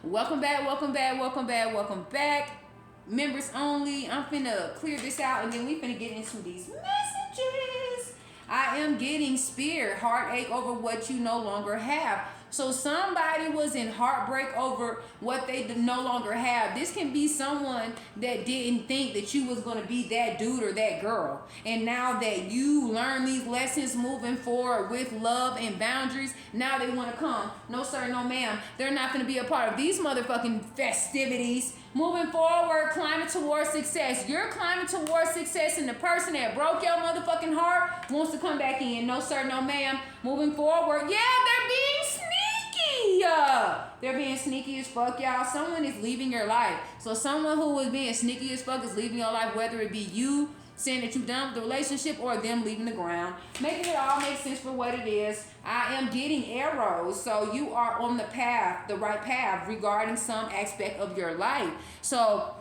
Welcome back, welcome back, welcome back, welcome back. Members only. I'm finna clear this out and then we finna get into these messages. I am getting spirit heartache over what you no longer have. So somebody was in heartbreak over what they no longer have. This can be someone that didn't think that you was going to be that dude or that girl. And now that you learn these lessons moving forward with love and boundaries, now they want to come. No sir, no ma'am. They're not going to be a part of these motherfucking festivities. Moving forward, climbing towards success. You're climbing towards success, and the person that broke your motherfucking heart wants to come back in. No sir, no ma'am. Moving forward, yeah, they're being sneaky. They're being sneaky as fuck, y'all. Someone is leaving your life. So someone who was being sneaky as fuck is leaving your life, whether it be you saying that you done with the relationship or them leaving the ground. Making it all make sense for what it is. I am getting arrows. So you are on the path, the right path regarding some aspect of your life. So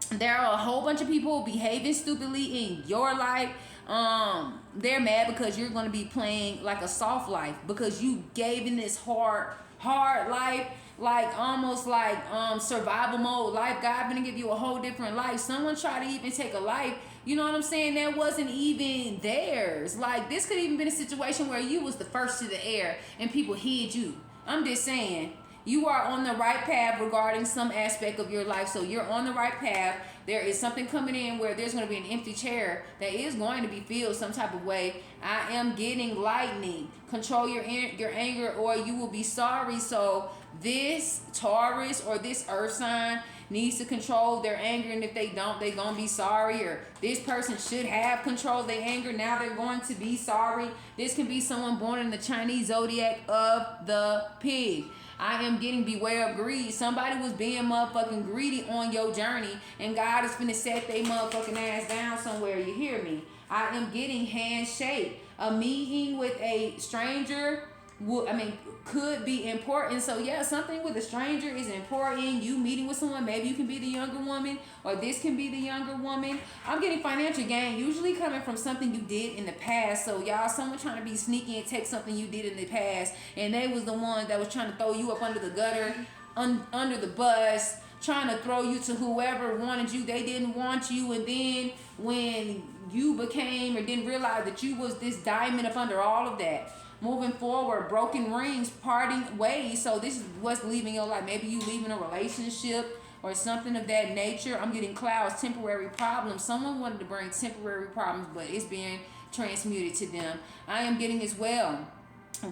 there are a whole bunch of people behaving stupidly in your life. They're mad because you're going to be playing like a soft life because you gave in this hard life, like almost like survival mode life. God gonna give you a whole different life. Someone tried to even take a life, you know what I'm saying, that wasn't even theirs. Like this could even been a situation where you was the first to the air and people hid you. I'm just saying, you are on the right path regarding some aspect of your life. So you're on the right path. There is something coming in where there's going to be an empty chair that is going to be filled some type of way. I am getting lightning. Control your anger or you will be sorry. So this Taurus or this earth sign needs to control their anger, and if they don't, they're going to be sorry. Or this person should have controlled their anger. Now they're going to be sorry. This can be someone born in the Chinese zodiac of the pig. I am getting beware of greed. Somebody was being motherfucking greedy on your journey, and God is finna set they motherfucking ass down somewhere. You hear me? I am getting handshake. A meeting with a stranger could be important. So yeah, something with a stranger is important. You meeting with someone, maybe you can be the younger woman, or this can be the younger woman. I'm getting financial gain, usually coming from something you did in the past. So y'all, someone trying to be sneaky and take something you did in the past, and they was the one that was trying to throw you up under the gutter, under the bus, trying to throw you to whoever wanted you. They didn't want you, and then when you became or didn't realize that you was this diamond up under all of that. Moving forward, broken rings, parting ways. So this is what's leaving your life. Maybe you leaving a relationship or something of that nature. I'm getting clouds, temporary problems. Someone wanted to bring temporary problems, but it's being transmuted to them. I am getting as well.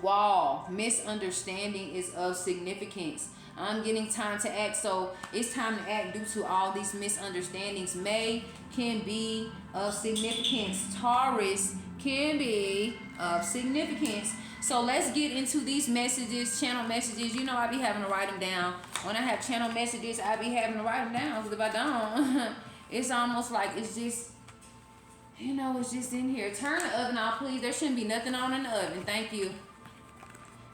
Wall, misunderstanding is of significance. I'm getting time to act. So it's time to act due to all these misunderstandings. May can be of significance. Taurus can be of significance. So let's get into these messages, channel messages. You know I be having to write them down. When I have channel messages, I be having to write them down. Because if I don't, it's almost like it's just, you know, it's just in here. Turn the oven off, please. There shouldn't be nothing on in the oven. Thank you.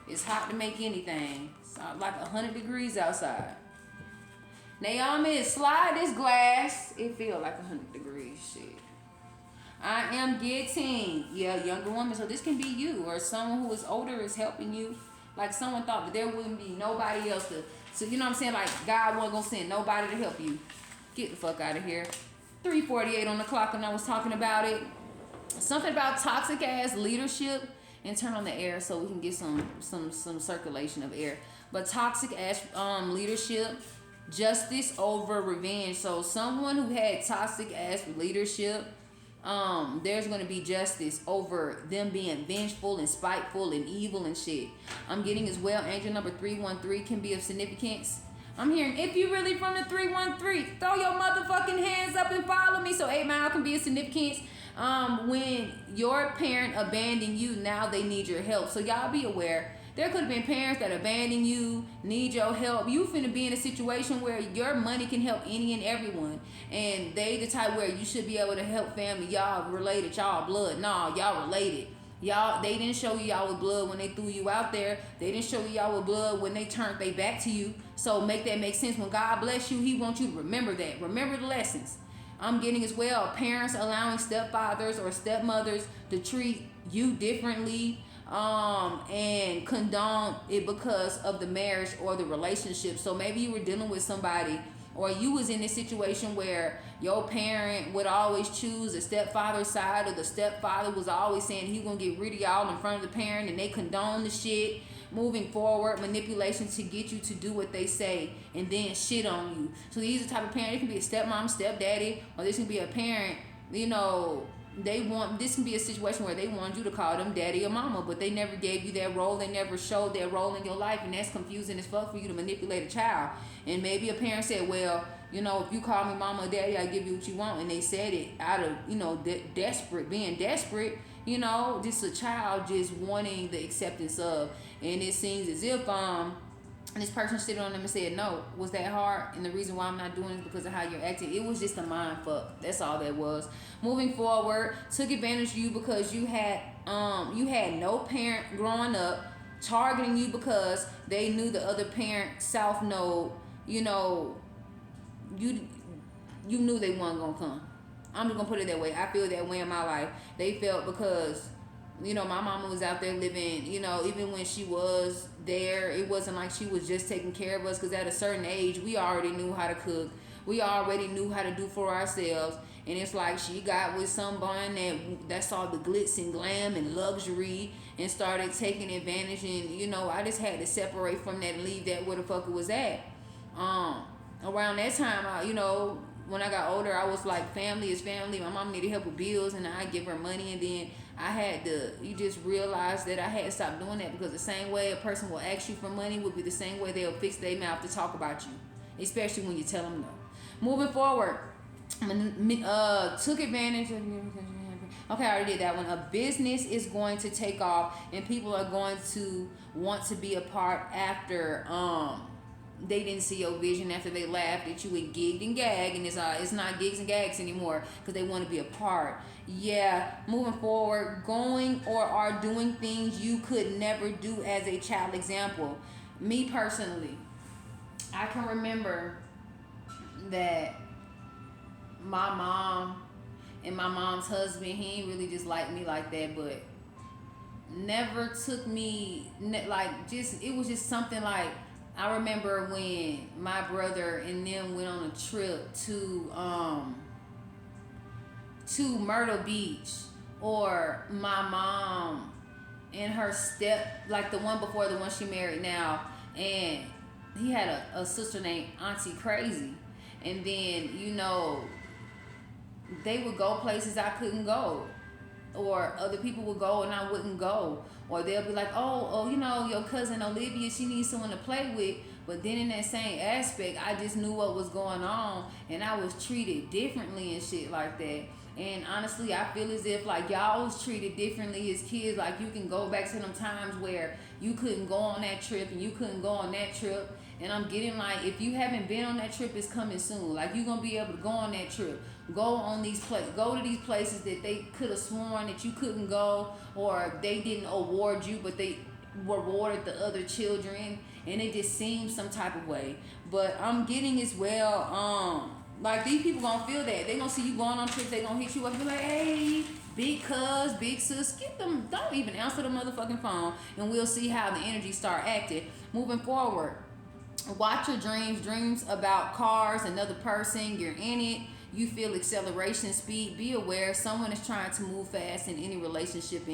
It's hot to make anything. It's like 100 degrees outside. Naomi, slide this glass. It feel like 100 degrees. Shit. I am getting, younger woman. So this can be you or someone who is older is helping you. Like someone thought that there wouldn't be nobody else to. So you know what I'm saying? Like God wasn't going to send nobody to help you. Get the fuck out of here. 3:48 on the clock and I was talking about it. Something about toxic ass leadership. And turn on the air so we can get some circulation of air. But toxic ass leadership. Justice over revenge. So someone who had toxic ass leadership, there's going to be justice over them being vengeful and spiteful and evil and shit. I'm getting as well, angel number 313 can be of significance. I'm hearing, if you really from the 313, throw your motherfucking hands up and follow me. So 8 Mile can be of significance. When your parent abandoned you, now they need your help. So y'all be aware. There could have been parents that abandoned you, need your help. You finna be in a situation where your money can help any and everyone. And they the type where you should be able to help family. Y'all related, y'all blood. Nah, y'all related. Y'all, they didn't show you y'all with blood when they threw you out there. They didn't show you y'all with blood when they turned their back to you. So make that make sense. When God bless you, he wants you to remember that. Remember the lessons. I'm getting as well, parents allowing stepfathers or stepmothers to treat you differently. and condone it because of the marriage or the relationship. So maybe you were dealing with somebody, or you was in a situation where your parent would always choose the stepfather's side, or the stepfather was always saying he gonna get rid of y'all in front of the parent, and they condone the shit. Moving forward, manipulation to get you to do what they say and then shit on you. So these are the type of parent. It can be a stepmom, stepdaddy, or this can be a parent, you know, this can be a situation where they want you to call them daddy or mama, but they never gave you that role. They never showed that role in your life, and that's confusing as fuck for you to manipulate a child. And maybe a parent said, well, you know, if you call me mama or daddy, I give you what you want. And they said it out of, you know, being desperate, you know, just a child just wanting the acceptance of. And it seems as if this person shitted on them and said, no, was that hard? And the reason why I'm not doing it is because of how you're acting. It was just a mind fuck. That's all that was. Moving forward, took advantage of you because you had no parent growing up, targeting you because they knew the other parent south node, you know, you knew they weren't gonna come. I'm just gonna put it that way. I feel that way in my life. They felt because, you know, my mama was out there living, you know, even when she was there, it wasn't like she was just taking care of us, because at a certain age, we already knew how to cook. We already knew how to do for ourselves. And it's like she got with someone that saw the glitz and glam and luxury and started taking advantage. And, you know, I just had to separate from that and leave that where the fuck it was at. Around that time, you know, when I got older, I was like, family is family. My mom needed help with bills, and I give her money, and then I had to, you just realize that I had to stop doing that, because the same way a person will ask you for money would be the same way they'll fix their mouth to talk about you, especially when you tell them no. Moving forward, took advantage of you. Okay, I already did that one. A business is going to take off, and people are going to want to be a part after they didn't see your vision, after they laughed at you and gigged and gagged, and it's not gigs and gags anymore, because they want to be a part. Yeah, moving forward, going or are doing things you could never do as a child. Example, me personally, I can remember that my mom and my mom's husband, he ain't really just like me like that, but never took me, like, just, it was just something like, I remember when my brother and them went on a trip to Myrtle Beach, or my mom and her like the one before the one she married now, and he had a sister named Auntie Crazy, and then, you know, they would go places I couldn't go, or other people would go and I wouldn't go. Or they'll be like, oh, you know, your cousin Olivia, she needs someone to play with. But then in that same aspect, I just knew what was going on, and I was treated differently and shit like that. And honestly, I feel as if, like, y'all was treated differently as kids. Like, you can go back to them times where you couldn't go on that trip and you couldn't go on that trip. And I'm getting, like, if you haven't been on that trip, it's coming soon. Like, you're going to be able to go on that trip. Go to these places that they could have sworn that you couldn't go, or they didn't award you, but they rewarded the other children, and it just seems some type of way. But I'm getting as well, like, these people gonna feel that. They gonna see you going on trips, they gonna hit you up and be like, hey, big cuz, big sis, get them, don't even answer the motherfucking phone, and we'll see how the energy start acting. Moving forward, watch your dreams about cars, another person, you're in it. You feel acceleration, speed. Be aware someone is trying to move fast in any relationship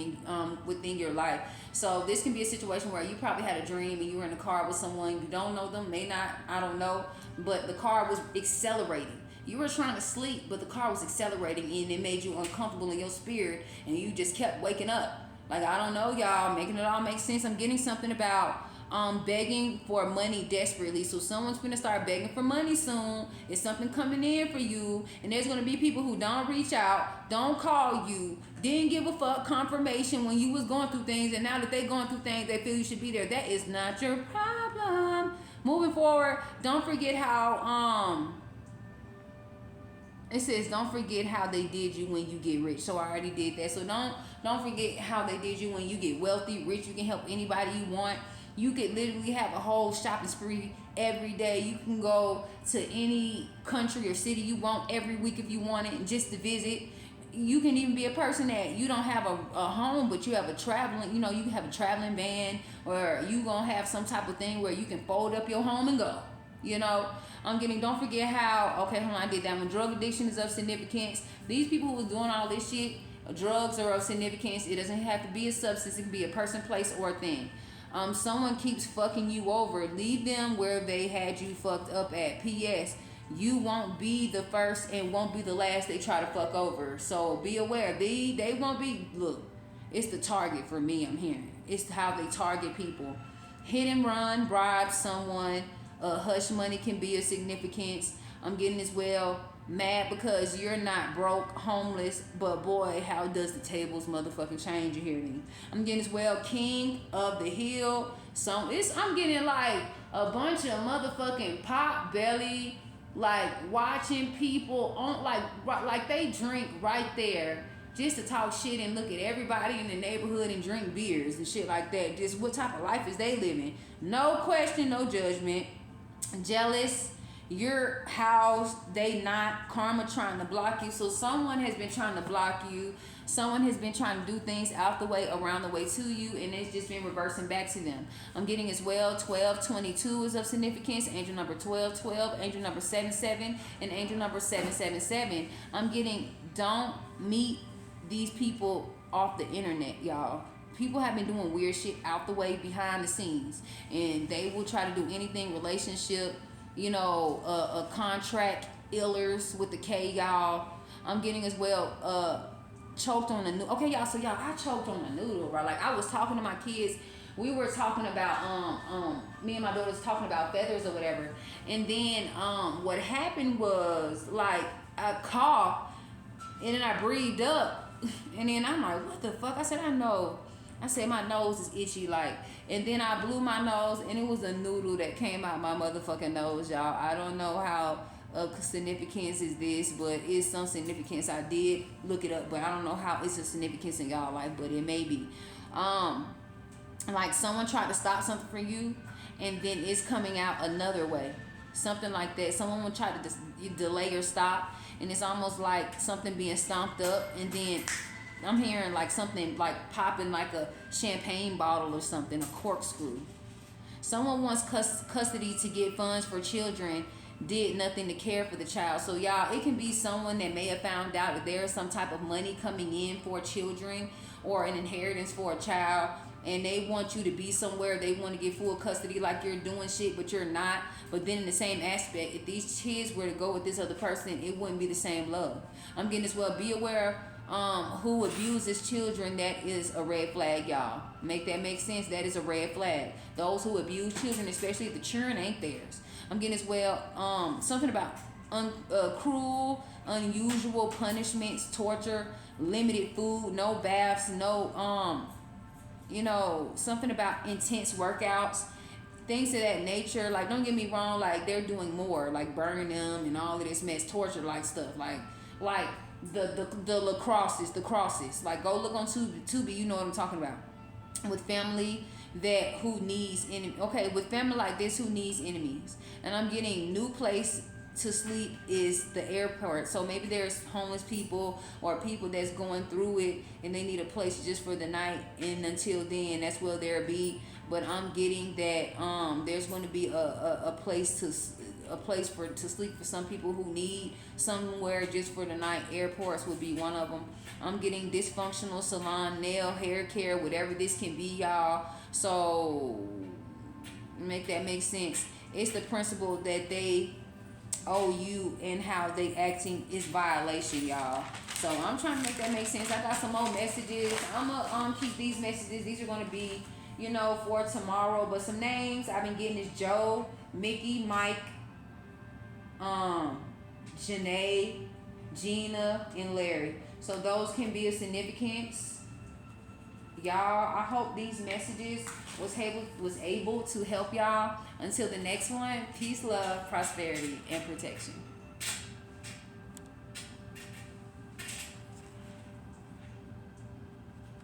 within your life. So this can be a situation where you probably had a dream and you were in a car with someone. You don't know them, may not, I don't know. But the car was accelerating. You were trying to sleep, but the car was accelerating, and it made you uncomfortable in your spirit, and you just kept waking up. Like, I don't know, y'all, making it all make sense. I'm getting something about begging for money desperately. So someone's gonna start begging for money soon. It's something coming in for you, and there's gonna be people who don't reach out, don't call you, didn't give a fuck confirmation when you was going through things, and now that they going through things, they feel you should be there. That is not your problem. Moving forward, don't forget how it says, don't forget how they did you when you get rich. So I already did that. So don't forget how they did you when you get wealthy, rich. You can help anybody you want. You could literally have a whole shopping spree every day. You can go to any country or city you want every week if you want it, just to visit. you can even be a person that you don't have a home, but you have a traveling, you have a traveling van, or you gonna have some type of thing where you can fold up your home and go. I'm getting, don't forget how, okay, hold on, I did that one. Drug addiction is of significance. These people who are doing all this shit, drugs are of significance. It doesn't have to be a substance. It can be a person, place, or a thing. Someone keeps fucking you over. Leave them where they had you fucked up at. P.S. You won't be the first and won't be the last they try to fuck over. So be aware. They won't be, look, it's the target for me, I'm hearing. It's how they target people. Hit and run, bribe someone. Hush money can be of significance. I'm getting as well. Mad because you're not broke, homeless, but boy, how does the tables motherfucking change? You hear me? I'm getting as well. King of the hill. I'm getting like a bunch of motherfucking pot belly, like watching people on like they drink right there just to talk shit and look at everybody in the neighborhood and drink beers and shit like that. Just what type of life is they living? No question, no judgment. Jealous, your house, they not. Karma trying to block you. So someone has been trying to block you. Someone has been trying to do things out the way, around the way to you, and it's just been reversing back to them. I'm getting as well 1222 is of significance. Angel number 1212, angel number 77, and angel number 777. I'm getting, don't meet these people off the internet, y'all. People have been doing weird shit out the way, behind the scenes, and they will try to do anything, relationship, a contract, illers with the K, y'all. I'm getting as well, choked on the noodle. Okay, y'all, so y'all, I choked on the noodle, right? Like, I was talking to my kids. We were talking about, me and my daughter was talking about feathers or whatever. And then, what happened was, like, I coughed, and then I breathed up. And then I'm like, what the fuck? I said, I said, my nose is itchy, like, and then I blew my nose, and it was a noodle that came out my motherfucking nose, y'all. I don't know how significance is this, but it's some significance. I did look it up, but I don't know how it's a significance in y'all life, but it may be. Like someone tried to stop something for you, and then it's coming out another way. Something like that. Someone will try to delay or stop, and it's almost like something being stomped up, and then I'm hearing like something like popping like a champagne bottle or something, a corkscrew. Someone wants custody to get funds for children, did nothing to care for the child. So y'all, it can be someone that may have found out that there is some type of money coming in for children or an inheritance for a child, and they want you to be somewhere. They want to get full custody like you're doing shit, but you're not. But then in the same aspect, if these kids were to go with this other person, it wouldn't be the same love. I'm getting as well. Be aware who abuses children. That is a red flag, y'all. Make that make sense. That is a red flag. Those who abuse children, especially if the children ain't theirs. I'm getting as well something about cruel, unusual punishments, torture, limited food, no baths, no something about intense workouts, things of that nature. Like, don't get me wrong, like they're doing more, like burning them and all of this mess, torture like stuff, like the crosses. Like, go look on Tubi, you know what I'm talking about. With family who needs enemy. Okay, with family like this who needs enemies. And I'm getting new place to sleep is the airport. So maybe there's homeless people or people that's going through it and they need a place just for the night, and until then that's where they'll be. But I'm getting that there's going to be a place to sleep for some people who need somewhere just for the night. Airports would be one of them. I'm getting dysfunctional salon, nail, hair care, whatever this can be, y'all. So make that make sense. It's the principle that they owe you, and how they acting is violation, y'all. So I'm trying to make that make sense. I got some more messages. I'm gonna keep these messages. These are gonna be, for tomorrow. But some names I've been getting is Joe, Mickey, Mike, Janae, Gina, and Larry. So those can be of significance. Y'all, I hope these messages was able to help y'all. Until the next one, peace, love, prosperity, and protection.